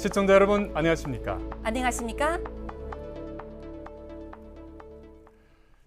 시청자 여러분 안녕하십니까? 안녕하십니까?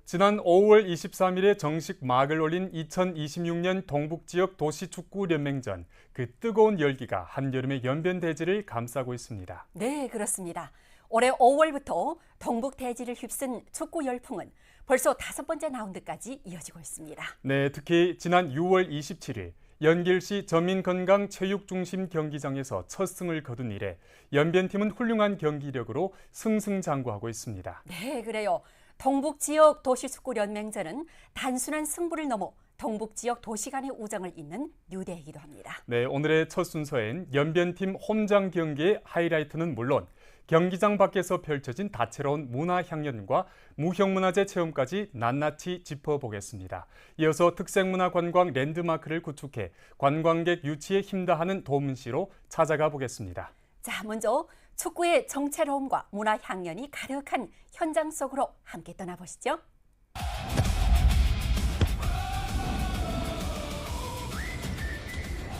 지난 5월 23일에 정식 막을 올린 2026년 동북지역 도시축구연맹전, 그 뜨거운 열기가 한여름의 연변대지를 감싸고 있습니다. 네, 그렇습니다. 올해 5월부터 동북대지를 휩쓴 축구 열풍은 벌써 5번째 라운드까지 이어지고 있습니다. 네, 특히 지난 6월 27일 연길시 전민건강체육중심 경기장에서 첫 승을 거둔 이래 연변팀은 훌륭한 경기력으로 승승장구하고 있습니다. 네, 그래요. 동북지역 도시축구연맹전은 단순한 승부를 넘어 동북지역 도시 간의 우정을 잇는 뉴대이기도 합니다. 네, 오늘의 첫 순서엔 연변팀 홈장 경기의 하이라이트는 물론 경기장 밖에서 펼쳐진 다채로운 문화 향연과 무형문화재 체험까지 낱낱이 짚어보겠습니다. 이어서 특색문화관광 랜드마크를 구축해 관광객 유치에 힘다하는 도문시로 찾아가 보겠습니다. 자, 먼저 축구의 정체로움과 문화 향연이 가득한 현장 속으로 함께 떠나보시죠.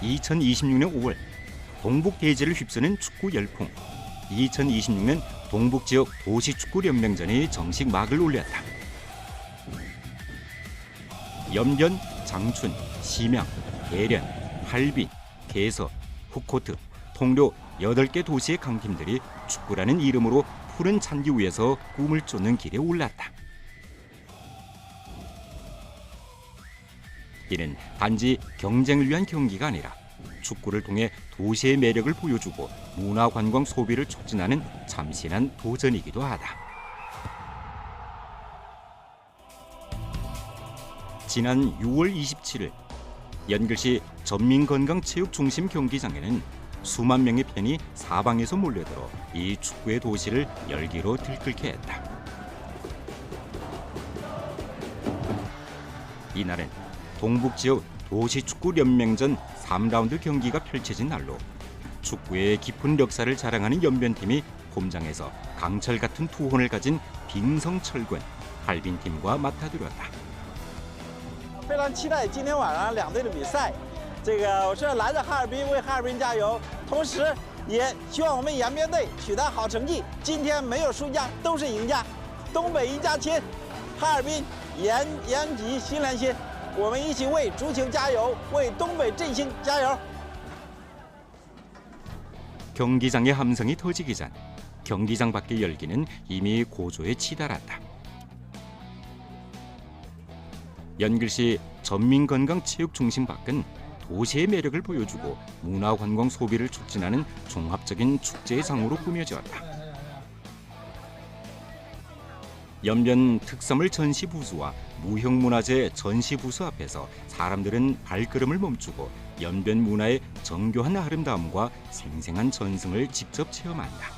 (2026년 5월) 동북대지를 휩쓰는 축구 열풍. 2026년 동북지역 도시축구연맹전이 정식 막을 올렸다. 연변, 장춘, 심양, 대련, 할빈, 개서, 후코트, 통료 8개 도시의 강팀들이 축구라는 이름으로 푸른 잔디 위에서 꿈을 쫓는 길에 올랐다. 이는 단지 경쟁을 위한 경기가 아니라 축구를 통해 도시의 매력을 보여주고 문화관광 소비를 촉진하는 참신한 도전이기도 하다. 지난 6월 27일 연길시 전민건강체육중심 경기장에는 수만 명의 팬이 사방에서 몰려들어 이 축구의 도시를 열기로 들끓게 했다. 이날은 동북지역 도시축구연맹전 3라운드 경기가 펼쳐진 날로 축구의 깊은 역사를 자랑하는 연변팀이 홈장에서 강철 같은 투혼을 가진 빙성철군 할빈팀과 맞다들었다. 非常期待今天晚上两队的比赛。我是来自哈尔滨，为哈尔滨加油。同时，也希望我们延边队取得好成绩。今天没有输家，都是赢家。东北一家亲，哈尔滨延吉新连心，我们一起为足球加油，为东北振兴加油。 경기장의 함성이 터지기 전 경기장 밖의 열기는 이미 고조에 치달았다. 연길시 전민건강체육중심 밖은 도시의 매력을 보여주고 문화관광 소비를 촉진하는 종합적인 축제의 장으로 꾸며졌다. 연변 특산물 전시부수와 무형문화재 전시부수 앞에서 사람들은 발걸음을 멈추고 연변 문화의 정교한 아름다움과 생생한 전승을 직접 체험한다.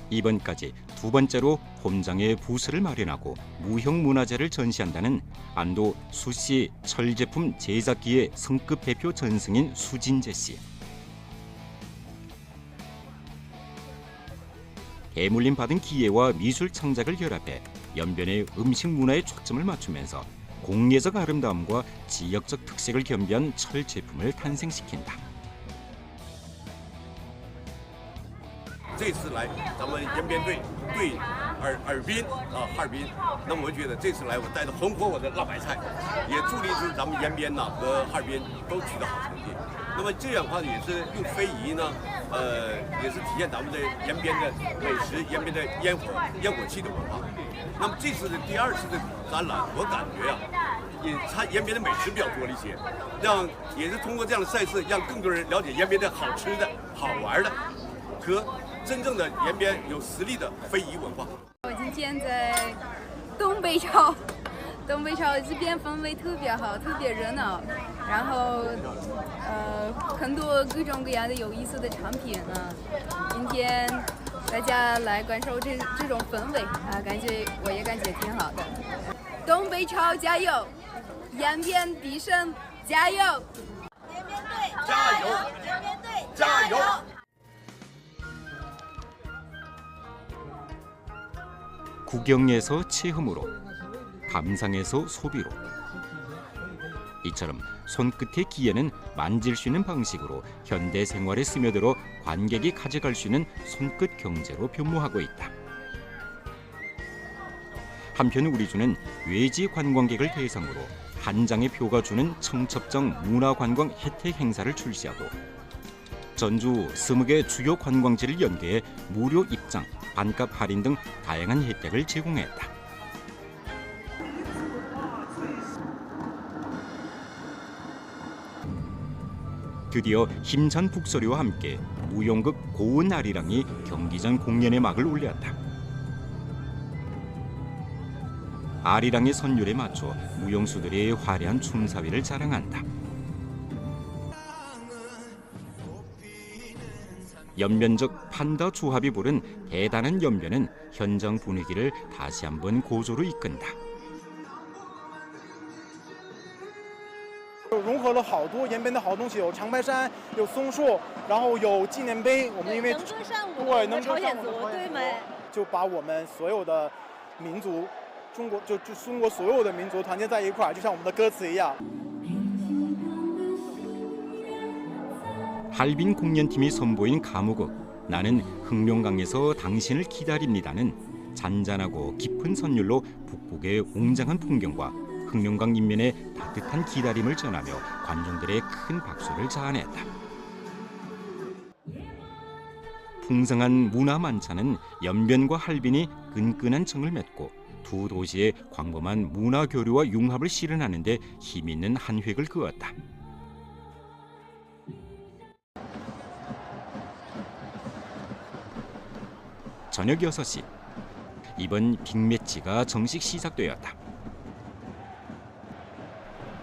이번까지 두 번째로 홈장에 부스를 마련하고 무형문화재를 전시한다는 안도 수씨 철제품 제작기의 성급 대표 전승인 수진재 씨. 대물림 받은 기예와 미술 창작을 결합해 연변의 음식 문화에 초점을 맞추면서 공예적 아름다움과 지역적 특색을 겸비한 철 제품을 탄생시킨다. 这次来咱们延边队对哈尔滨，那么我觉得这次来我带着红火我的辣白菜，也助力使咱们延边和哈尔滨都取得好成绩。那么这样的话也是用非遗呢，也是体现咱们的延边的美食，延边的烟火气的文化。那么这次的第2次的展览，我感觉延边的美食比较多了一些，也是通过这样的赛事，让更多人了解延边的好吃的好玩的和 真正的延边有实力的非遗文化。我今天在东北朝这边氛围特别好，特别热闹，然后很多各种各样的有意思的产品啊。今天大家来感受这种氛围啊，我也感觉挺好的。东北朝加油，延边必胜加油！延边队加油！延边队加油！ 구경에서 체험으로, 감상에서 소비로 이처럼 손끝의 기회는 만질 수 있는 방식으로 현대 생활에 스며들어 관객이 가져갈 수 있는 손끝 경제로 변모하고 있다. 한편 우리주는 외지 관광객을 대상으로 한 장의 표가 주는 청첩장 문화관광 혜택 행사를 출시하고 전주 20개 주요 관광지를 연계해 무료 입장, 반값 할인 등 다양한 혜택을 제공했다. 드디어 힘찬 북소리와 함께 무용극 고운 아리랑이 경기장 공연의 막을 올렸다. 아리랑의 선율에 맞춰 무용수들이 화려한 춤사위를 자랑한다. 연변적 판다 조합이 부른 대단한 연변은 현장 분위기를 다시 한번 고조로 이끈다. 融合了好多延边的好东西，有长白山，有松树，然后有纪念碑。我们因为能歌善舞的朝鲜族，对吗？就把我们所有的民族，中国所有的民族团结在一块儿，就像我们的歌词一样。 할빈 공연팀이 선보인 가무극 나는 흑룡강에서 당신을 기다립니다는 잔잔하고 깊은 선율로 북극의 웅장한 풍경과 흑룡강 인면의 따뜻한 기다림을 전하며 관중들의 큰 박수를 자아냈다. 풍성한 문화 만찬은 연변과 할빈이 끈끈한 정을 맺고 두 도시의 광범한 문화 교류와 융합을 실현하는 데 힘있는 한 획을 그었다. 저녁 6시, 이번 빅매치가 정식 시작되었다.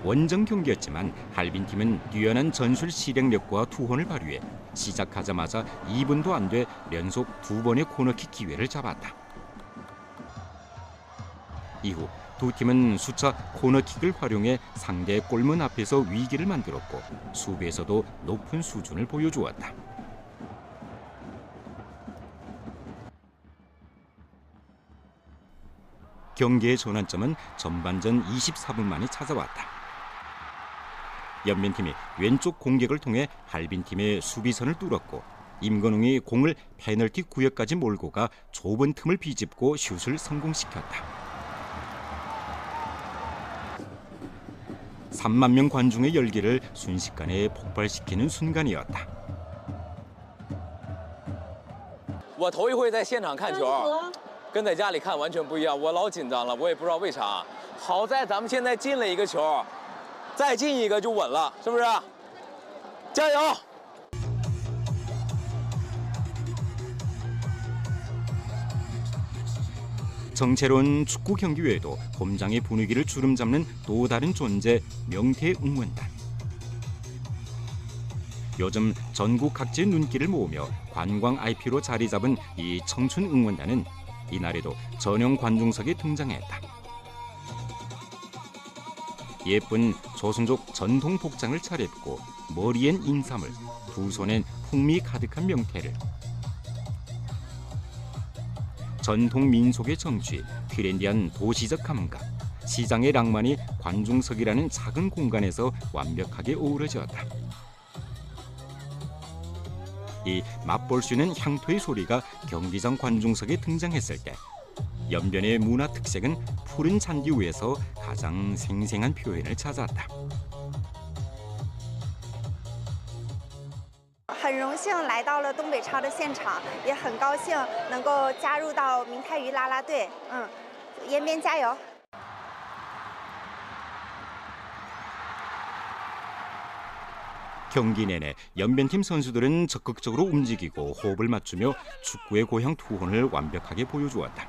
원정 경기였지만 할빈팀은 뛰어난 전술 실행력과 투혼을 발휘해 시작하자마자 2분도 안 돼 연속 2번의 코너킥 기회를 잡았다. 이후 두 팀은 수차 코너킥을 활용해 상대 골문 앞에서 위기를 만들었고 수비에서도 높은 수준을 보여주었다. 경기의 전환점은 전반전 24분 만에 찾아왔다. 연변팀이 왼쪽 공격을 통해 할빈팀의 수비선을 뚫었고 임건웅이 공을 페널티 구역까지 몰고 가 좁은 틈을 비집고 슛을 성공시켰다. 3만 명 관중의 열기를 순식간에 폭발시키는 순간이었다. 我头一回在现场看球，跟在家里看完全不一样，我老紧张了，我也不知道为啥。好在咱们现在进了一个球，再进一个就稳了，是不是？加油！ 정체로운 축구 경기 외에도 홈장의 분위기를 주름잡는 또 다른 존재 명태 응원단. 요즘 전국 각지의 눈길을 모으며 관광 IP로 자리 잡은 이 청춘 응원단은 이날에도 전용 관중석에 등장했다. 예쁜 조선족 전통 복장을 차려입고 머리엔 인삼을, 두 손엔 풍미 가득한 명태를 전통 민속의 정취, 트렌디한 도시적 감각, 시장의 낭만이 관중석이라는 작은 공간에서 완벽하게 어우러졌다. 이 맛볼 수 있는 향토의 소리가 경기장 관중석에 등장했을 때 연변의 문화 특색은 푸른 잔디 위에서 가장 생생한 표현을 찾았다. 很荣幸来到了东北超的现场，也很高兴能够加入到明太鱼啦啦队。延边加油！ 경기 내내 연변팀 선수들은 적극적으로 움직이고 호흡을 맞추며 축구의 고향 투혼을 완벽하게 보여주었다.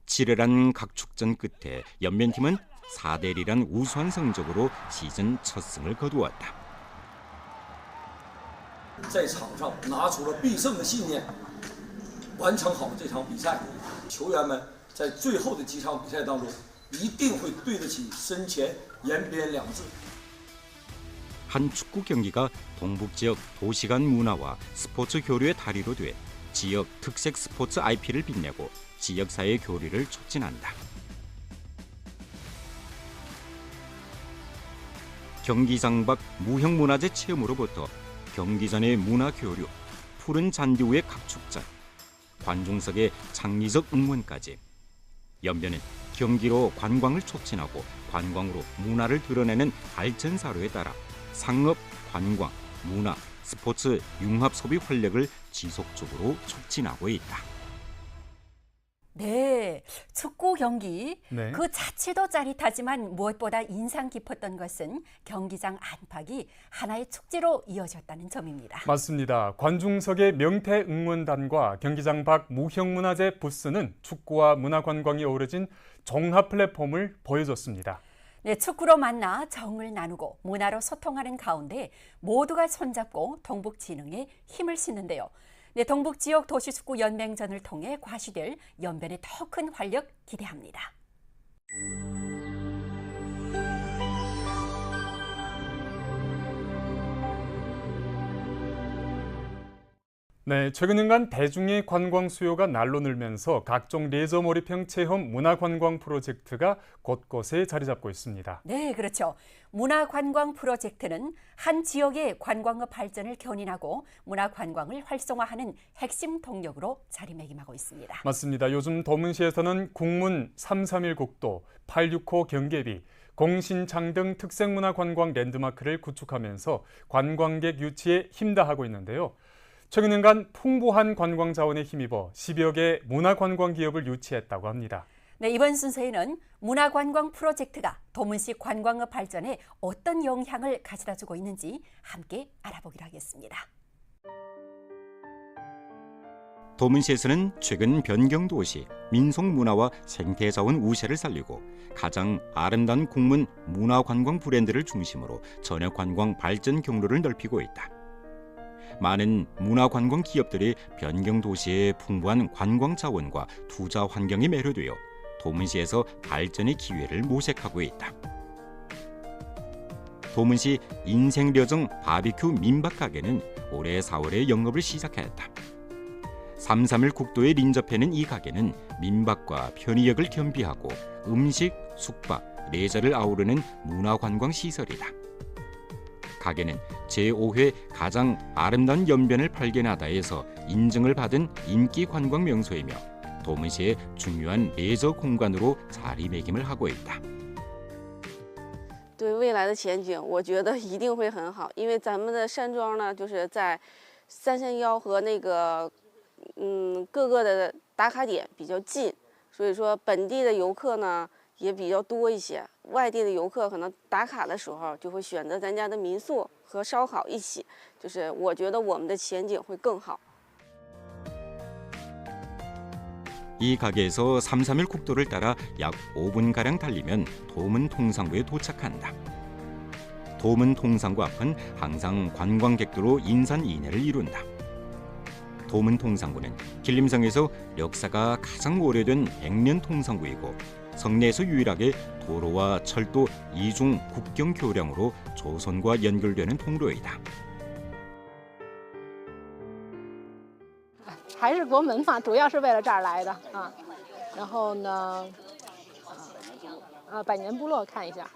치열한 각축전 끝에 연변팀은 4대1이란 우수한 성적으로 시즌 첫 승을 거두었다. 在场上拿出了必胜的信念，完成好这场比赛。球员们在最后的几场比赛当中，一定会对得起身前延边两字。 한 축구 경기가 동북 지역 도시간 문화와 스포츠 교류의 다리로 돼 지역 특색 스포츠 IP를 빛내고 지역사회 교류를 촉진한다. 경기장 밖 무형문화재 체험으로부터 경기전의 문화교류, 푸른 잔디 위의 각축전, 관중석의 창의적 응원까지 연변은 경기로 관광을 촉진하고 관광으로 문화를 드러내는 발전사로에 따라 상업, 관광, 문화, 스포츠 융합 소비 활력을 지속적으로 촉진하고 있다. 네, 축구 경기 네. 그 자체도 짜릿하지만 무엇보다 인상 깊었던 것은 경기장 안팎이 하나의 축제로 이어졌다는 점입니다. 맞습니다. 관중석의 명태 응원단과 경기장 밖 무형문화재 부스는 축구와 문화관광이 어우러진 종합 플랫폼을 보여줬습니다. 네, 축구로 만나 정을 나누고 문화로 소통하는 가운데 모두가 손잡고 동북진흥에 힘을 싣는데요. 네, 동북지역 도시축구연맹전을 통해 과시될 연변의 더 큰 활력 기대합니다. 네, 최근엔간 대중의 관광 수요가 날로 늘면서 각종 레저 몰입형 체험 문화관광 프로젝트가 곳곳에 자리 잡고 있습니다. 네, 그렇죠. 문화관광 프로젝트는 한 지역의 관광업 발전을 견인하고 문화관광을 활성화하는 핵심 동력으로 자리매김하고 있습니다. 맞습니다. 요즘 도문시에서는 국문 331 국도, 865 경계비, 공신창 등 특색문화관광 랜드마크를 구축하면서 관광객 유치에 힘다하고 있는데요. 최근엔간 풍부한 관광 자원에 힘입어 10여 개 문화관광 기업을 유치했다고 합니다. 네, 이번 순서에는 문화관광 프로젝트가 도문시 관광업 발전에 어떤 영향을 가져다주고 있는지 함께 알아보기로 하겠습니다. 도문시에서는 최근 변경도시, 민속문화와 생태자원 우세를 살리고 가장 아름다운 국문 문화관광 브랜드를 중심으로 전역관광 발전 경로를 넓히고 있다. 많은 문화관광 기업들이 변경도시의 풍부한 관광 자원과 투자 환경에 매료되어 도문시에서 발전의 기회를 모색하고 있다. 도문시 인생려정 바비큐 민박 가게는 올해 4월에 영업을 시작했다. 331 국도에 인접해는 이 가게는 민박과 편의역을 겸비하고 음식, 숙박, 레저를 아우르는 문화관광 시설이다. 가게는 제5회 가장 아름다운 연변을 발견하다에서 인증을 받은 인기 관광 명소이며 도문시의 중요한 레저 공간으로 자리매김을 하고 있다. 对未来的前景，我觉得一定会很好，因为咱们的山庄呢，就是在331和那个各个的打卡点比较近，所以说本地的游客呢也比较多一些。外地的游客可能打卡的时候就会选择咱家的民宿和烧烤一起，就是我觉得我们的前景会更好。 이 가게에서 331 국도를 따라 약 5분가량 달리면 도문 통상구에 도착한다. 도문 통상구 앞은 항상 관광객들로 인산인해를 이룬다. 도문 통상구는 길림성에서 역사가 가장 오래된 백년 통상구이고 성내에서 유일하게 도로와 철도 이중 국경 교량으로 조선과 연결되는 통로이다. 还是国门嘛，主要是为了这儿来的啊。然后呢，百年部落看一下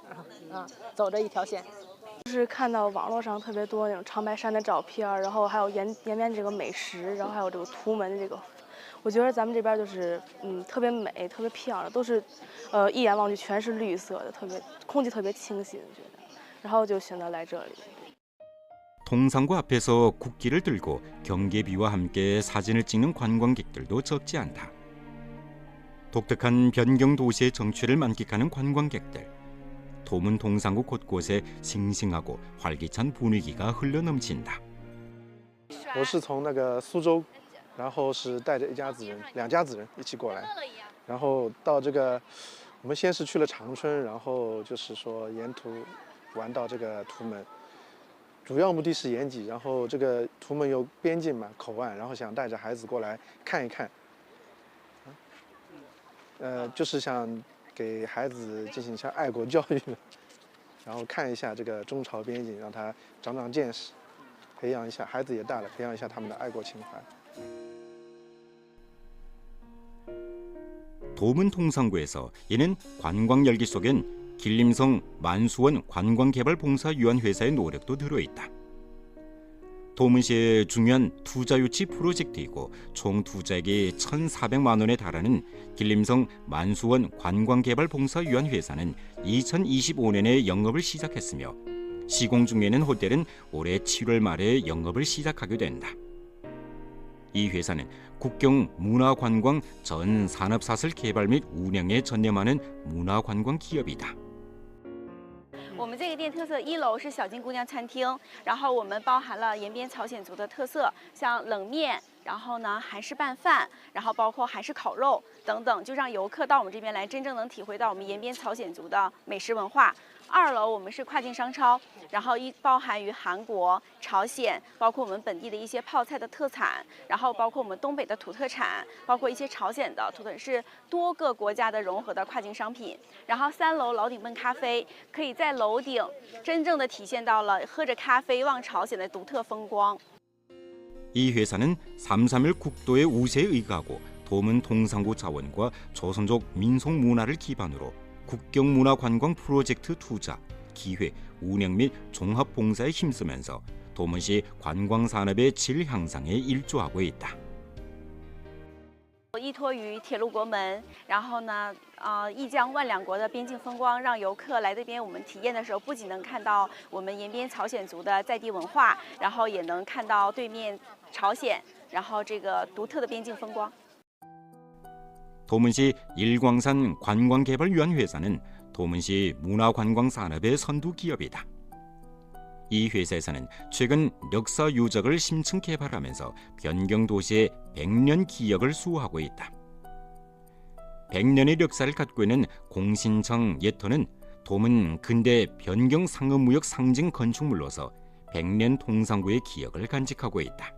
啊，走着一条线。就是看到网络上特别多那种长白山的照片，然后还有延边这个美食，然后还有这个图门的这个，我觉得咱们这边就是特别美，特别漂亮，都是一眼望去全是绿色的，特别空气特别清新，觉得，然后就选择来这里。 통상구 앞에서 국기를 들고 경계비와 함께 사진을 찍는 관광객들도 적지 않다. 독특한 변경 도시의 정취를 만끽하는 관광객들. 도문 통상구 곳곳에 싱싱하고 활기찬 분위기가 흘러넘친다. 我是从那个苏州，然后是带着两家子人一起过来，然后到这个，我们先是去了长春，然后就是说沿途玩到这个图门。 主要目的是延吉，然后这个图门有边境嘛，口岸，然后想带着孩子过来看一看，就是想给孩子进行一下爱国教育，然后看一下这个中朝边境，让他长长见识，培养一下孩子也大了，培养一下他们的爱国情怀。 도문 통상구에서 이는 관광 열기 속엔 길림성 만수원 관광개발봉사위원회사의 노력도 들어있다. 도문시의 중요한 투자유치 프로젝트이고 총 투자액이 1,400만 원에 달하는 길림성 만수원 관광개발봉사위원회사는 2025년에 영업을 시작했으며 시공 중에 있는 호텔은 올해 7월 말에 영업을 시작하게 된다. 이 회사는 국경 문화관광 전 산업사슬 개발 및 운영에 전념하는 문화관광 기업이다. 我们这个店特色，1楼是小金姑娘餐厅，然后我们包含了延边朝鲜族的特色，像冷面，然后呢韩式拌饭，然后包括韩式烤肉等等，就让游客到我们这边来，真正能体会到我们延边朝鲜族的美食文化。2楼我们是跨境商超，然后包含于韩国、朝鲜，包括我们本地的一些泡菜的特产，然后包括我们东北的土特产，包括一些朝鲜的土特产，是多个国家的融合的跨境商品。然后3楼老鼎焖咖啡，可以在楼顶真正的体现到了喝着咖啡望朝鲜的独特风光。 이 회사는 3.3일 국도의 우세에 의거하고 도문 동상고 자원과 조선족 민속 문화를 기반으로 국경문화관광 프로젝트 투자, 기획, 운영 및 종합봉사에 힘쓰면서 도문시 관광산업의 질 향상에 일조하고 있다. 依托于铁路国门，然后呢，一江万两国的边境风光，让游客来这边我们体验的时候，不仅能看到我们延边朝鲜族的在地文化，然后也能看到对面朝鲜，然后这个独特的边境风光。 도문시 일광산 관광개발위원회사는 도문시 문화관광산업의 선두 기업이다. 이 회사에서는 최근 역사 유적을 심층 개발하면서 변경 도시의 100년 기억을 수호하고 있다. 100년의 역사를 갖고 있는 공신청 예터는 도문 근대 변경 상업무역 상징 건축물로서 100년 동상구의 기억을 간직하고 있다.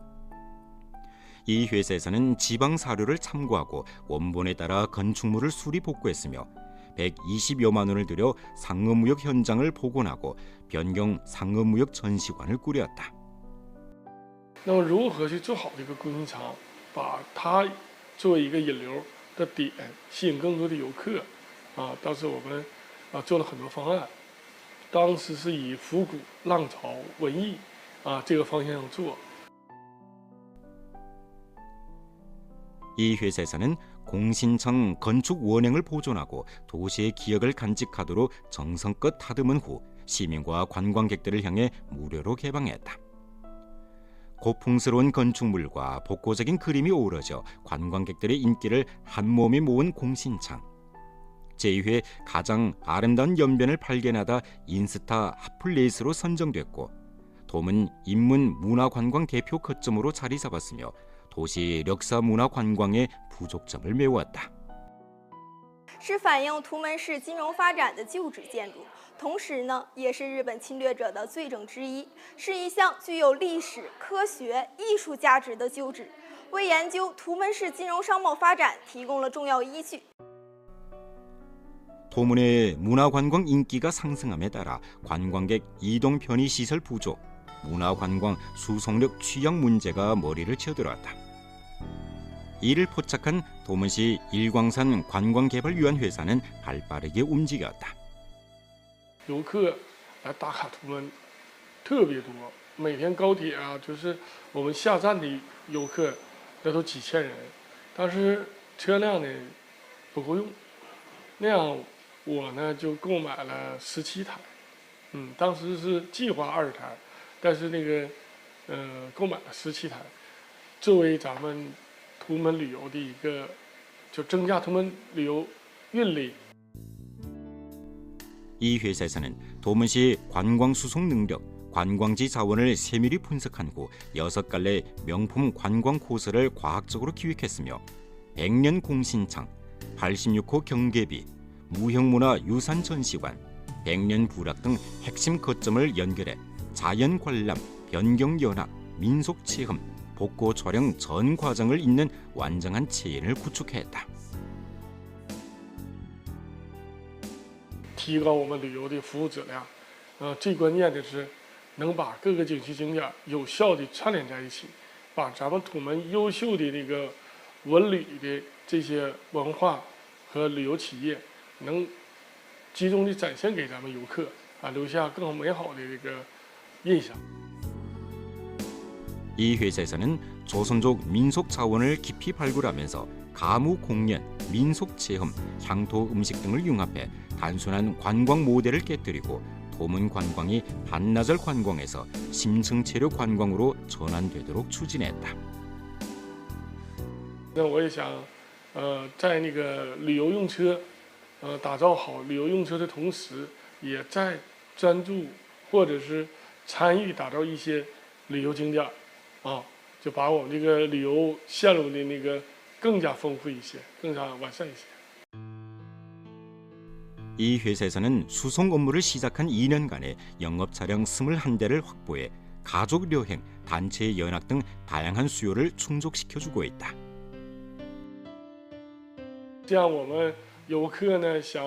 이 회사에서는 지방 사료를 참고하고 원본에 따라 건축물을 수리 복구했으며 120여만 원을 들여 상업무역 현장을 복원하고 변경 상업무역 전시관을 꾸렸다. 那么如何去做好这个供应商，把它作为一个引流的点，吸引更多的游客，当时我们做了很多方案，当时是以复古、浪潮、文艺这个方向做。 이 회사에서는 공신청 건축 원행을 보존하고 도시의 기억을 간직하도록 정성껏 다듬은 후 시민과 관광객들을 향해 무료로 개방했다. 고풍스러운 건축물과 복고적인 그림이 어우러져 관광객들의 인기를 한몸에 모은 공신창. 제2회 가장 아름다운 연변을 발견하다 인스타 핫플레이스로 선정됐고 도문 인문 문화관광 대표 거점으로 자리 잡았으며 도시 역사 문화 관광의 부족점을 메웠다. 是反映图门市金融发展的旧址建筑，同时呢，也是日本侵略者的罪证之一，是一项具有历史、科学、艺术价值的旧址，为研究图门市金融商贸发展提供了重要依据。 도문의 문화관광 인기가 상승함에 따라 관광객 이동 편의 시설 부족, 문화관광 수송력 취약 문제가 머리를 치어들었다. 이를 포착한 도문시 일광산 관광개발위원회사는 발빠르게 움직였다. 游客来打卡图门特别多，每天高铁就是我们下站的游客，那都几千人，但是车辆呢不够用，那样我呢就购买了17台，当时是计划20台。 但是那个，购买了17台，作为咱们图门旅游的一个，就增加图门旅游运力。 이 회사에서는 도문시 관광 수송 능력, 관광지 자원을 세밀히 분석한 후 6갈래 명품 관광 코스를 과학적으로 기획했으며 100년 공신창, 86호 경계비, 무형문화 유산 전시관, 100년 부락 등 핵심 거점을 연결해 자연 관람, 변경 연합, 민속 체험, 복고 촬영 전 과정을 잇는 완전한 체인을 구축했다. 提高我们旅游的服务质量，最关键的是能把各个景区景点有效的串联在一起，把咱们土门优秀的这个文旅的这些文化和旅游企业能集中的展现给咱们游客啊，留下更美好的这个印象。 이 회사에서는 조선족 민속 자원을 깊이 발굴하면서 가무 공연, 민속 체험, 향토 음식 등을 융합해 단순한 관광 모델을 깨뜨리고 도문 관광이 반나절 관광에서 심층체류 관광으로 전환되도록 추진했다. 那我也想，在那个旅游用车，打造好旅游用车的同时，也在专注或者是参与打造一些旅游景点，啊，就把我们这个旅游线路的那个更加丰富一些，更加完善一些。 이 회사에서는 수송 업무를 시작한 2년간에 영업 차량 21대를 확보해 가족 여행, 단체 연합 등 다양한 수요를 충족시켜주고 있다. 这样我们游客呢想，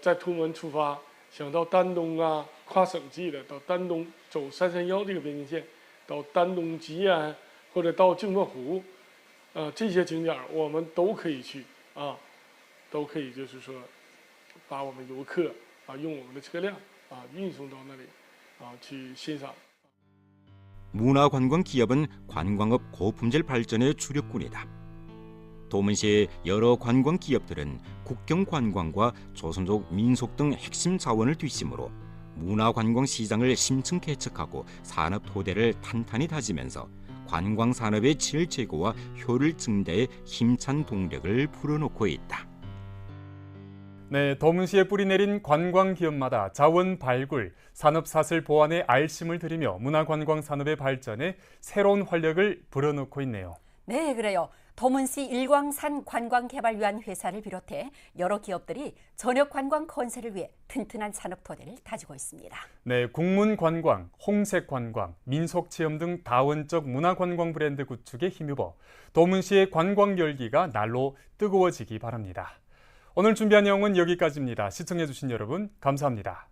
在图们出发，想到丹东啊，跨省际的到丹东走331这个边境线，到丹东吉安或者到镜泊湖，这些景点我们都可以去啊，都可以就是说，把我们游客啊用我们的车辆啊运送到那里啊去欣赏。 문화관광 기업은 관광업 고품질 발전의 주력군이다. 도문시의 여러 관광 기업들은 국경 관광과 조선족 민속 등 핵심 자원을 뒷심으로 문화관광 시장을 심층 개척하고 산업 토대를 탄탄히 다지면서 관광 산업의 질 제고와 효율 증대에 힘찬 동력을 불어넣고 있다. 네, 도문시에 뿌리내린 관광 기업마다 자원 발굴, 산업 사슬 보완에 알심을 들이며 문화관광 산업의 발전에 새로운 활력을 불어넣고 있네요. 네, 그래요. 도문시 일광산 관광개발위원 회사를 비롯해 여러 기업들이 전역 관광 건설을 위해 튼튼한 산업 토대를 다지고 있습니다. 네, 국문관광, 홍색관광, 민속체험 등 다원적 문화관광 브랜드 구축에 힘입어 도문시의 관광 열기가 날로 뜨거워지기 바랍니다. 오늘 준비한 내용은 여기까지입니다. 시청해주신 여러분 감사합니다.